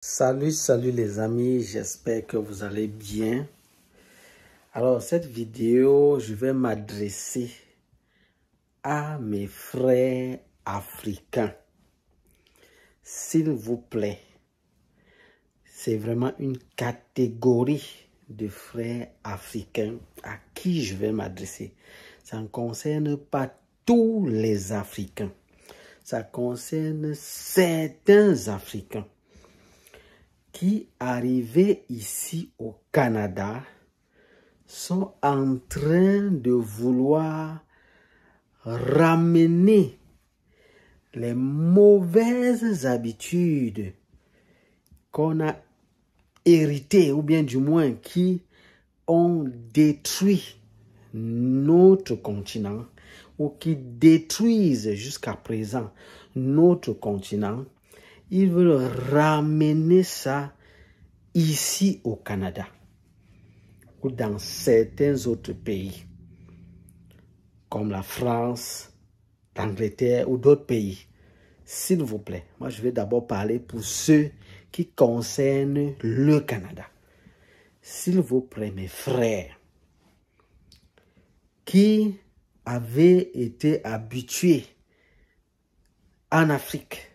Salut les amis, j'espère que vous allez bien. Alors cette vidéo, je vais m'adresser à mes frères africains. S'il vous plaît, c'est vraiment une catégorie de frères africains à qui je vais m'adresser. Ça ne concerne pas tous les Africains. Ça concerne certains Africains qui, arrivés ici au Canada, sont en train de vouloir ramener les mauvaises habitudes qu'on a héritées, ou bien du moins qui ont détruit notre continent, ou qui détruisent jusqu'à présent notre continent. Ils veulent ramener ça ici au Canada ou dans certains autres pays comme la France, l'Angleterre ou d'autres pays. S'il vous plaît, moi je vais d'abord parler pour ceux qui concernent le Canada. S'il vous plaît, mes frères, qui avaient été habitués en Afrique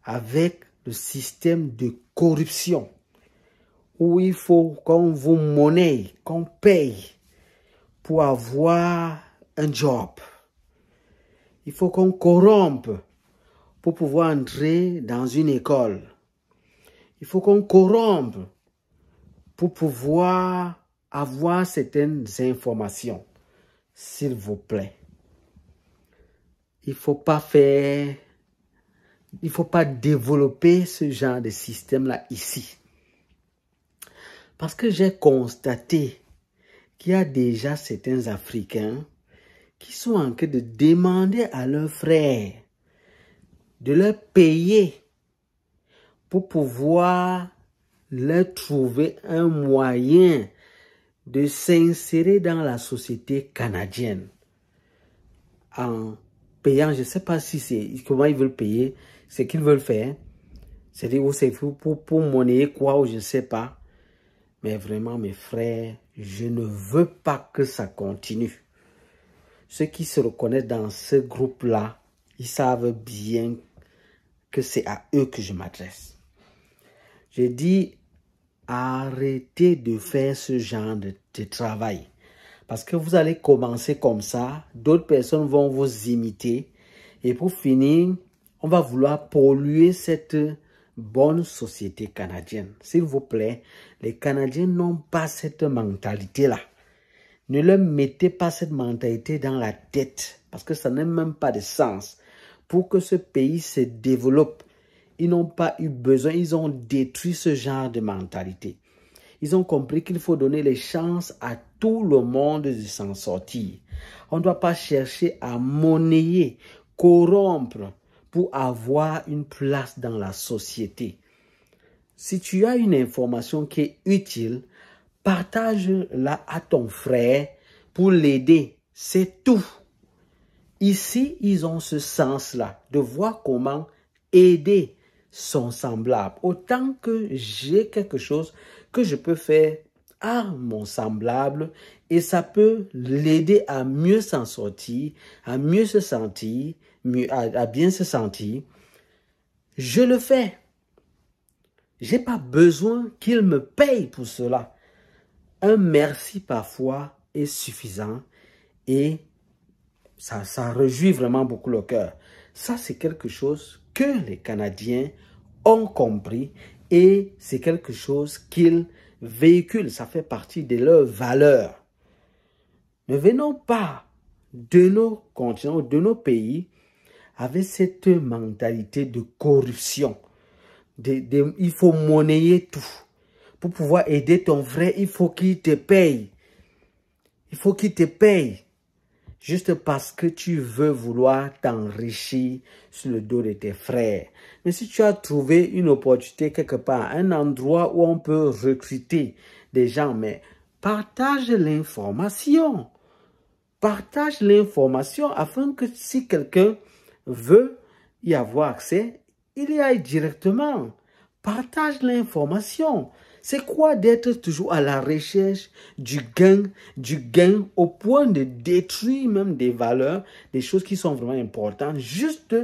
avec le système de corruption, où il faut qu'on vous monnaie, qu'on paye pour avoir un job. Il faut qu'on corrompe pour pouvoir entrer dans une école. Il faut qu'on corrompe pour pouvoir avoir certaines informations. S'il vous plaît. Il ne faut pas faire... Il ne faut pas développer ce genre de système-là ici. Parce que j'ai constaté qu'il y a déjà certains Africains qui sont en train de demander à leurs frères de leur payer pour pouvoir leur trouver un moyen de s'insérer dans la société canadienne. En payant, je ne sais pas si c'est comment ils veulent payer, ce qu'ils veulent faire. C'est-à-dire c'est pour monnayer quoi ou je ne sais pas. Mais vraiment, mes frères, je ne veux pas que ça continue. Ceux qui se reconnaissent dans ce groupe-là, ils savent bien que c'est à eux que je m'adresse. J'ai dit, arrêtez de faire ce genre de travail. Parce que vous allez commencer comme ça, d'autres personnes vont vous imiter. Et pour finir, on va vouloir polluer cette bonne société canadienne. S'il vous plaît, les Canadiens n'ont pas cette mentalité-là. Ne leur mettez pas cette mentalité dans la tête, parce que ça n'a même pas de sens. Pour que ce pays se développe, ils n'ont pas eu besoin, ils ont détruit ce genre de mentalité. Ils ont compris qu'il faut donner les chances à tout le monde de s'en sortir. On ne doit pas chercher à monnayer, corrompre pour avoir une place dans la société. Si tu as une information qui est utile, partage-la à ton frère pour l'aider. C'est tout. Ici, ils ont ce sens-là de voir comment aider son semblable. Autant que j'ai quelque chose que je peux faire à mon semblable et ça peut l'aider à mieux s'en sortir, à mieux se sentir, à bien se sentir, je le fais. Je n'ai pas besoin qu'il me paye pour cela. Un merci parfois est suffisant et ça réjouit vraiment beaucoup le cœur. Ça, c'est quelque chose que les Canadiens ont compris et c'est quelque chose qu'ils véhiculent. Ça fait partie de leurs valeurs. Ne venons pas de nos continents, de nos pays avec cette mentalité de corruption. Il faut monnayer tout. Pour pouvoir aider ton frère, il faut qu'il te paye. Il faut qu'il te paye. Juste parce que tu veux vouloir t'enrichir sur le dos de tes frères. Mais si tu as trouvé une opportunité quelque part, un endroit où on peut recruter des gens, mais partage l'information. Partage l'information afin que si quelqu'un veut y avoir accès, il y aille directement. Partage l'information. C'est quoi d'être toujours à la recherche du gain au point de détruire même des valeurs, des choses qui sont vraiment importantes, juste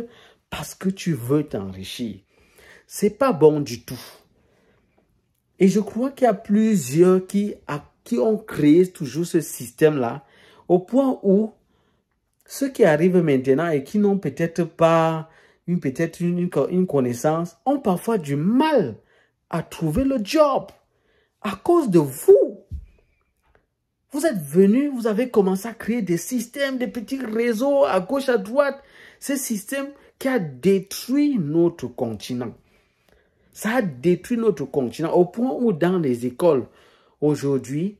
parce que tu veux t'enrichir. C'est pas bon du tout. Et je crois qu'il y a plusieurs qui ont créé toujours ce système-là, au point où ceux qui arrivent maintenant et qui n'ont peut-être pas une connaissance, ont parfois du mal à trouver le job à cause de vous. Vous êtes venus, vous avez commencé à créer des systèmes, des petits réseaux à gauche, à droite. Ce système qui a détruit notre continent. Ça a détruit notre continent au point où dans les écoles, aujourd'hui,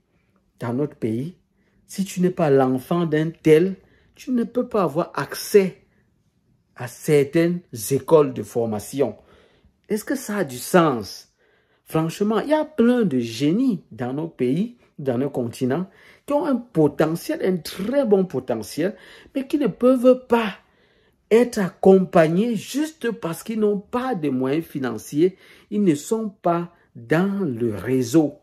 dans notre pays, si tu n'es pas l'enfant d'un tel, tu ne peux pas avoir accès à certaines écoles de formation. Est-ce que ça a du sens? Franchement, il y a plein de génies dans nos pays, dans nos continents, qui ont un potentiel, un très bon potentiel, mais qui ne peuvent pas être accompagnés juste parce qu'ils n'ont pas de moyens financiers, ils ne sont pas dans le réseau.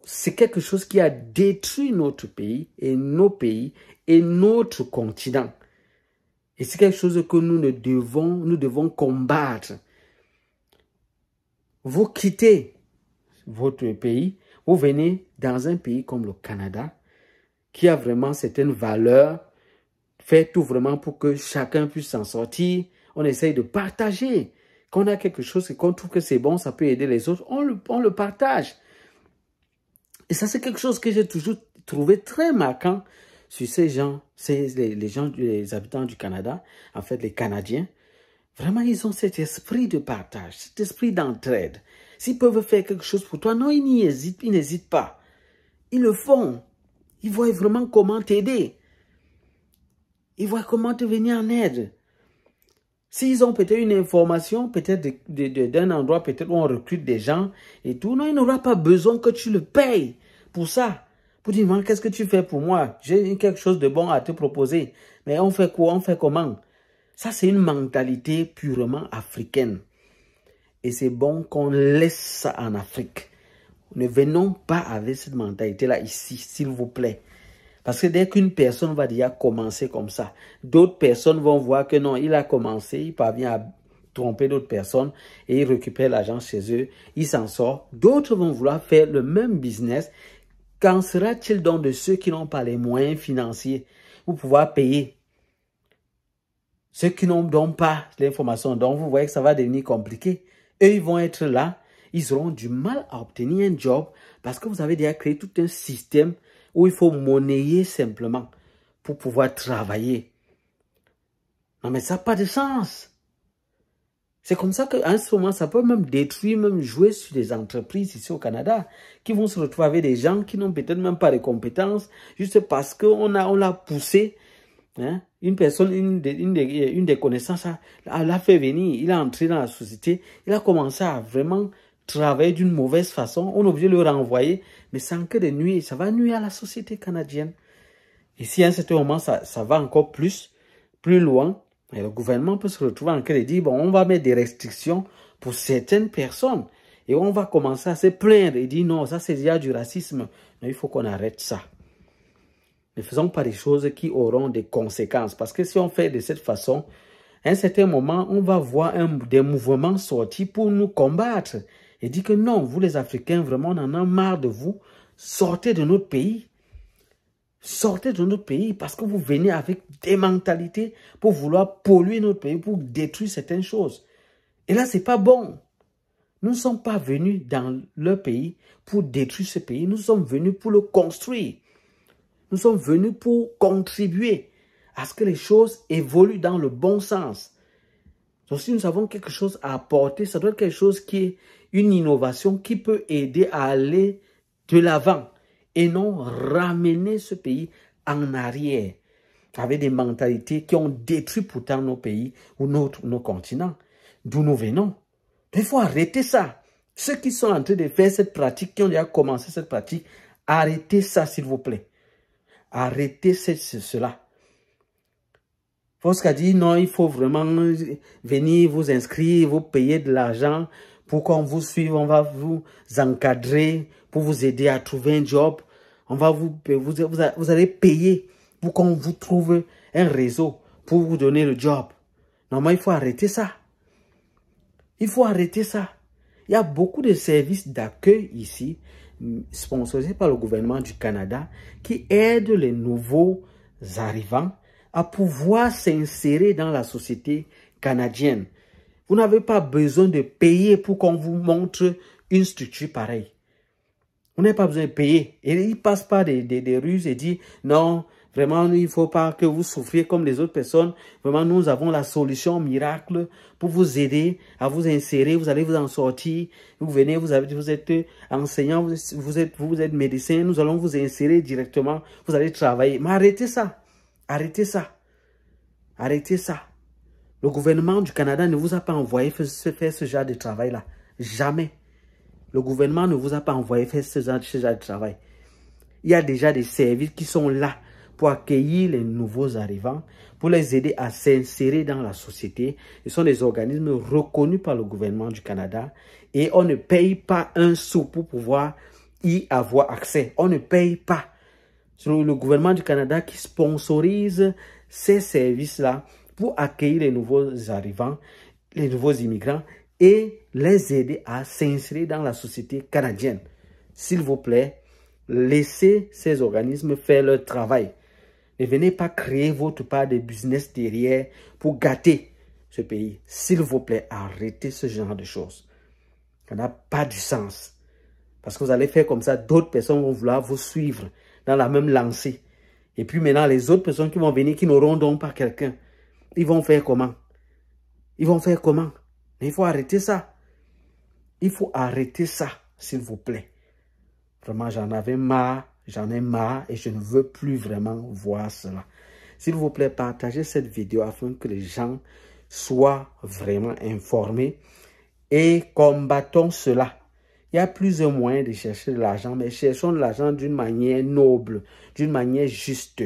C'est quelque chose qui a détruit notre pays et notre continent. Et c'est quelque chose que nous devons combattre. Vous quittez votre pays, vous venez dans un pays comme le Canada, qui a vraiment certaines valeurs, fait tout vraiment pour que chacun puisse s'en sortir. On essaye de partager. Quand on a quelque chose et qu'on trouve que c'est bon, ça peut aider les autres, on le partage. Et ça, c'est quelque chose que j'ai toujours trouvé très marquant sur ces gens, les habitants du Canada, en fait, les Canadiens. Vraiment, ils ont cet esprit de partage, cet esprit d'entraide. S'ils peuvent faire quelque chose pour toi, non, ils n'hésitent pas. Ils le font. Ils voient vraiment comment t'aider. Ils voient comment te venir en aide. S'ils ont peut-être une information, peut-être d'un endroit, peut-être où on recrute des gens et tout, non, il n'aura pas besoin que tu le payes pour ça. Pour dire, qu'est-ce que tu fais pour moi? J'ai quelque chose de bon à te proposer. Mais on fait quoi? On fait comment? Ça, c'est une mentalité purement africaine. Et c'est bon qu'on laisse ça en Afrique. Ne venons pas avec cette mentalité-là ici, s'il vous plaît. Parce que dès qu'une personne va déjà commencer comme ça, d'autres personnes vont voir que non, il a commencé, il parvient à tromper d'autres personnes et il récupère l'argent chez eux, il s'en sort. D'autres vont vouloir faire le même business. Qu'en sera-t-il donc de ceux qui n'ont pas les moyens financiers pour pouvoir payer? Ceux qui n'ont donc pas l'information, donc vous voyez que ça va devenir compliqué. Eux, ils vont être là, ils auront du mal à obtenir un job parce que vous avez déjà créé tout un système où il faut monnayer simplement pour pouvoir travailler. Non, mais ça n'a pas de sens. C'est comme ça qu'à ce moment, ça peut même détruire, même jouer sur des entreprises ici au Canada qui vont se retrouver avec des gens qui n'ont peut-être même pas de compétences juste parce qu'on l'a poussé. Hein? Une personne, une des connaissances, l'a fait venir, il a entré dans la société, il a commencé à vraiment travailler d'une mauvaise façon, on est obligé de le renvoyer, mais sans que de nuire, ça va nuire à la société canadienne. Et si à un certain moment, ça va encore plus loin, et le gouvernement peut se retrouver en train de dire, bon, on va mettre des restrictions pour certaines personnes, et on va commencer à se plaindre et dire, non, ça c'est déjà du racisme, non, il faut qu'on arrête ça. Ne faisons pas des choses qui auront des conséquences. Parce que si on fait de cette façon, à un certain moment, on va voir des mouvements sortir pour nous combattre. Et dire que non, vous les Africains, vraiment, on en a marre de vous. Sortez de notre pays. Sortez de notre pays parce que vous venez avec des mentalités pour vouloir polluer notre pays, pour détruire certaines choses. Et là, c'est pas bon. Nous ne sommes pas venus dans leur pays pour détruire ce pays. Nous sommes venus pour le construire. Nous sommes venus pour contribuer à ce que les choses évoluent dans le bon sens. Donc si nous avons quelque chose à apporter, ça doit être quelque chose qui est une innovation qui peut aider à aller de l'avant et non ramener ce pays en arrière avec des mentalités qui ont détruit pourtant nos pays ou nos continents, d'où nous venons. Il faut arrêter ça. Ceux qui sont en train de faire cette pratique, qui ont déjà commencé cette pratique, arrêtez ça s'il vous plaît. Arrêtez cela. Parce qu'elle dit non, il faut vraiment venir vous inscrire, vous payer de l'argent pour qu'on vous suive, on va vous encadrer, pour vous aider à trouver un job. On va vous allez payer pour qu'on vous trouve un réseau pour vous donner le job. Normalement, il faut arrêter ça. Il faut arrêter ça. Il y a beaucoup de services d'accueil ici, sponsorisés par le gouvernement du Canada, qui aident les nouveaux arrivants à pouvoir s'insérer dans la société canadienne. Vous n'avez pas besoin de payer pour qu'on vous montre une structure pareille. Vous n'avez pas besoin de payer. Et il ne passe pas des ruses et dit non, vraiment, il ne faut pas que vous souffriez comme les autres personnes. Vraiment, nous avons la solution miracle pour vous aider à vous insérer. Vous allez vous en sortir. Vous venez, vous êtes enseignant, vous êtes médecin. Nous allons vous insérer directement. Vous allez travailler. Mais arrêtez ça. Arrêtez ça. Arrêtez ça. Le gouvernement du Canada ne vous a pas envoyé faire ce genre de travail-là. Jamais. Le gouvernement ne vous a pas envoyé faire ce genre de travail. Il y a déjà des services qui sont là pour accueillir les nouveaux arrivants, pour les aider à s'insérer dans la société. Ce sont des organismes reconnus par le gouvernement du Canada et on ne paye pas un sou pour pouvoir y avoir accès. On ne paye pas. C'est le gouvernement du Canada qui sponsorise ces services-là pour accueillir les nouveaux arrivants, les nouveaux immigrants et les aider à s'insérer dans la société canadienne. S'il vous plaît, laissez ces organismes faire leur travail. Ne venez pas créer votre part de business derrière pour gâter ce pays. S'il vous plaît, arrêtez ce genre de choses. Ça n'a pas du sens. Parce que vous allez faire comme ça, d'autres personnes vont vouloir vous suivre dans la même lancée. Et puis maintenant, les autres personnes qui vont venir, qui n'auront donc pas quelqu'un, ils vont faire comment? Ils vont faire comment? Mais il faut arrêter ça. Il faut arrêter ça, s'il vous plaît. Vraiment, j'en avais marre, j'en ai marre et je ne veux plus vraiment voir cela. S'il vous plaît, partagez cette vidéo afin que les gens soient vraiment informés et combattons cela. Il y a plusieurs moyens de chercher de l'argent, mais cherchons de l'argent d'une manière noble, d'une manière juste.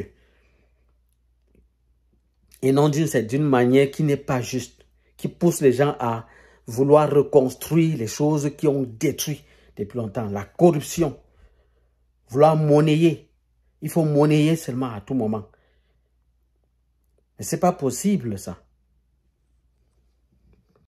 Et non d'une manière qui n'est pas juste, qui pousse les gens à vouloir reconstruire les choses qui ont détruit depuis longtemps. La corruption, vouloir monnayer. Il faut monnayer seulement à tout moment. Mais ce n'est pas possible ça.